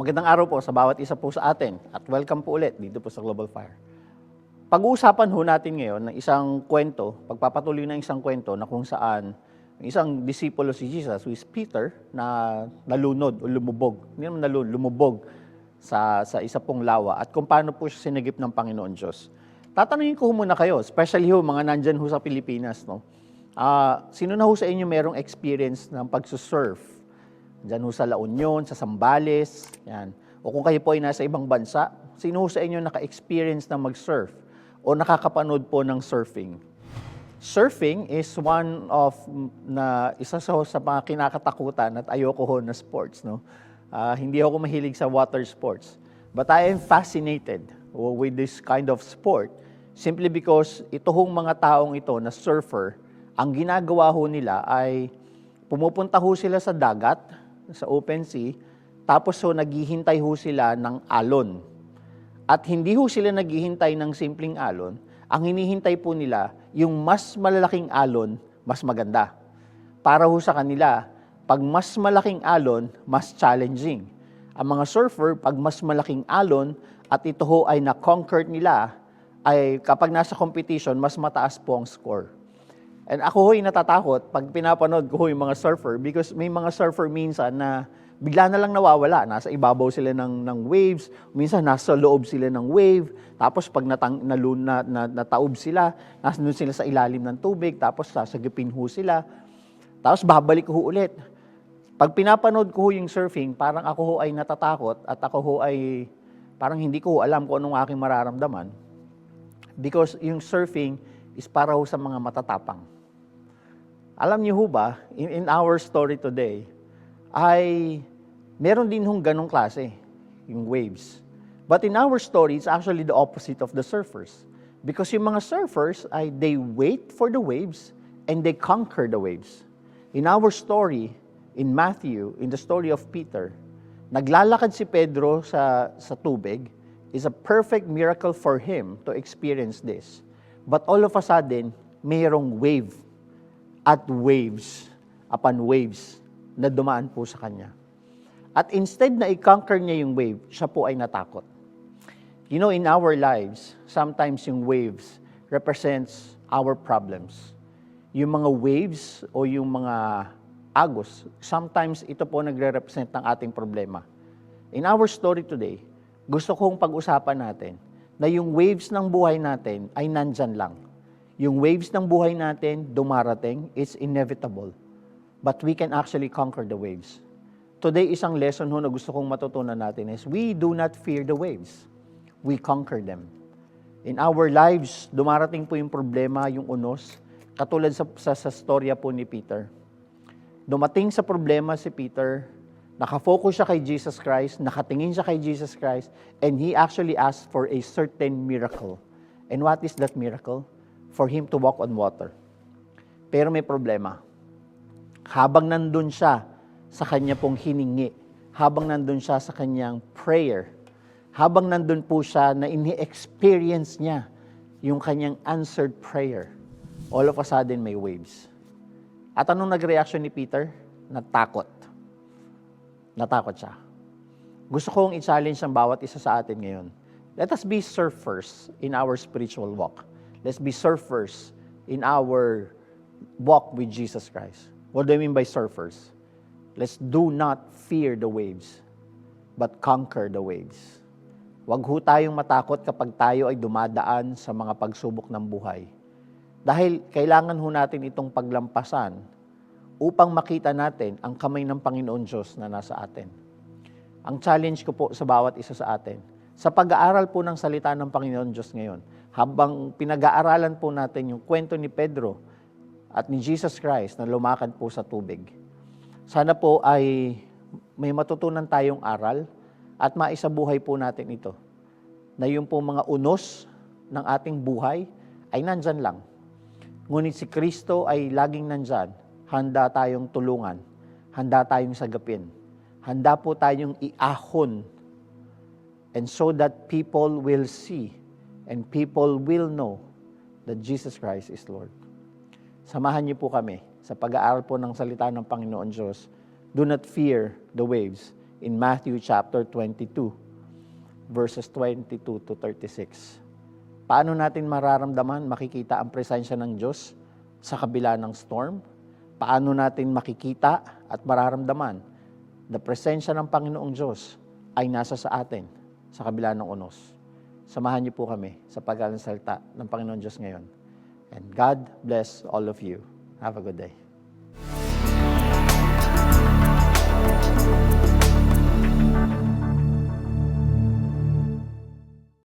Magandang araw po sa bawat isa po sa atin at welcome po ulit dito po sa Global Fire. Pag-uusapan ho natin ngayon ng isang kwento, pagpapatuloy ng isang kwento na kung saan isang disipulo si Jesus, who is Peter, na nalunod o lumubog. Hindi naman lumubog sa isa pong lawa at kung paano po siya sinagip ng Panginoon Diyos. Tatanungin ko muna kayo, especially ho mga nandyan ho sa Pilipinas, no? Sino na ho sa inyo merong experience ng pagsusurf? Diyan ho sa La Union, sa Zambales, yan. O kung kayo po ay nasa ibang bansa, sino ho sa inyo naka-experience na mag-surf o nakakapanood po ng surfing? Surfing is isa sa mga kinakatakutan at ayoko ho na sports, no? Hindi ako mahilig sa water sports. But I am fascinated with this kind of sport simply because ito hong mga taong ito na surfer, ang ginagawa ho nila ay pumupunta ho sila sa dagat, sa open sea, tapos ho naghihintay ho sila ng alon. At hindi ho sila naghihintay ng simpleng alon, ang hinihintay po nila, yung mas malalaking alon, mas maganda. Para ho sa kanila, pag mas malaking alon, mas challenging. Ang mga surfer, pag mas malaking alon, at ito ho ay na-conquer nila, ay kapag nasa competition, mas mataas po ang score. And ako ho'y natatakot pag pinapanood ko yung mga surfer because may mga surfer minsan na bigla na lang nawawala. Nasa ibabaw sila ng waves, minsan nasa loob sila ng wave, tapos pag nataob sila, nasa sila sa ilalim ng tubig, tapos sasagipin ho sila, tapos babalik ho ulit. Pag pinapanood ko yung surfing, parang ako ho ay natatakot at ako ho ay parang hindi ko alam kung anong aking mararamdaman because yung surfing is para ho sa mga matatapang. Alam niyo ho ba, in our story today, ay meron din hong ganong klase, yung waves. But in our story, it's actually the opposite of the surfers. Because yung mga surfers, they wait for the waves and they conquer the waves. In our story, in Matthew, in the story of Peter, naglalakad si Pedro sa tubig, is a perfect miracle for him to experience this. But all of a sudden, mayroong wave at waves upon waves na dumaan po sa kanya. At instead na i-conquer niya yung wave, siya po ay natakot. You know, in our lives, sometimes yung waves represents our problems. Yung mga waves o yung mga agos, sometimes ito po nagre-represent ng ating problema. In our story today, gusto kong pag-usapan natin na yung waves ng buhay natin ay nandyan lang. Yung waves ng buhay natin, dumarating, it's inevitable. But we can actually conquer the waves. Today, isang lesson ho na gusto kong matutunan natin is, we do not fear the waves. We conquer them. In our lives, dumarating po yung problema, yung unos, katulad sa storya po ni Peter. Dumating sa problema si Peter, nakafocus siya kay Jesus Christ, nakatingin siya kay Jesus Christ, and he actually asked for a certain miracle. And what is that miracle? For him to walk on water. Pero may problema. Habang nandun siya sa kanya pong hiningi, habang nandun siya sa kanyang prayer, habang nandun po siya na ini-experience niya yung kanyang answered prayer, all of a sudden may waves. At anong nag-reaction ni Peter? Natakot. Natakot siya. Gusto kong i-challenge ang bawat isa sa atin ngayon. Let us be surfers in our spiritual walk. Let's be surfers in our walk with Jesus Christ. What do I mean by surfers? Let's do not fear the waves, but conquer the waves. Huwag ho tayong matakot kapag tayo ay dumadaan sa mga pagsubok ng buhay. Dahil kailangan ho natin itong paglampasan upang makita natin ang kamay ng Panginoon Diyos na nasa atin. Ang challenge ko po sa bawat isa sa atin, sa pag-aaral po ng salita ng Panginoon Diyos ngayon, habang pinag-aaralan po natin yung kwento ni Pedro at ni Jesus Christ na lumakad po sa tubig. Sana po ay may matutunan tayong aral at maisabuhay po natin ito. Na yung po mga unos ng ating buhay ay nandyan lang. Ngunit si Kristo ay laging nandyan. Handa tayong tulungan. Handa tayong sagapin. Handa po tayong iahon. And so that people will see and people will know that Jesus Christ is Lord. Samahan niyo po kami sa pag-aaral po ng salita ng Panginoon Diyos. Do not fear the waves. in Matthew chapter 22, verses 22 to 36. Paano natin mararamdaman, makikita ang presensya ng Diyos sa kabila ng storm? Paano natin makikita at mararamdaman na presensya ng Panginoong Diyos ay nasa sa atin sa kabila ng unos? Samahan niyo po kami sa pag-aaral ng salita ng Panginoong Diyos ngayon. And God bless all of you. Have a good day.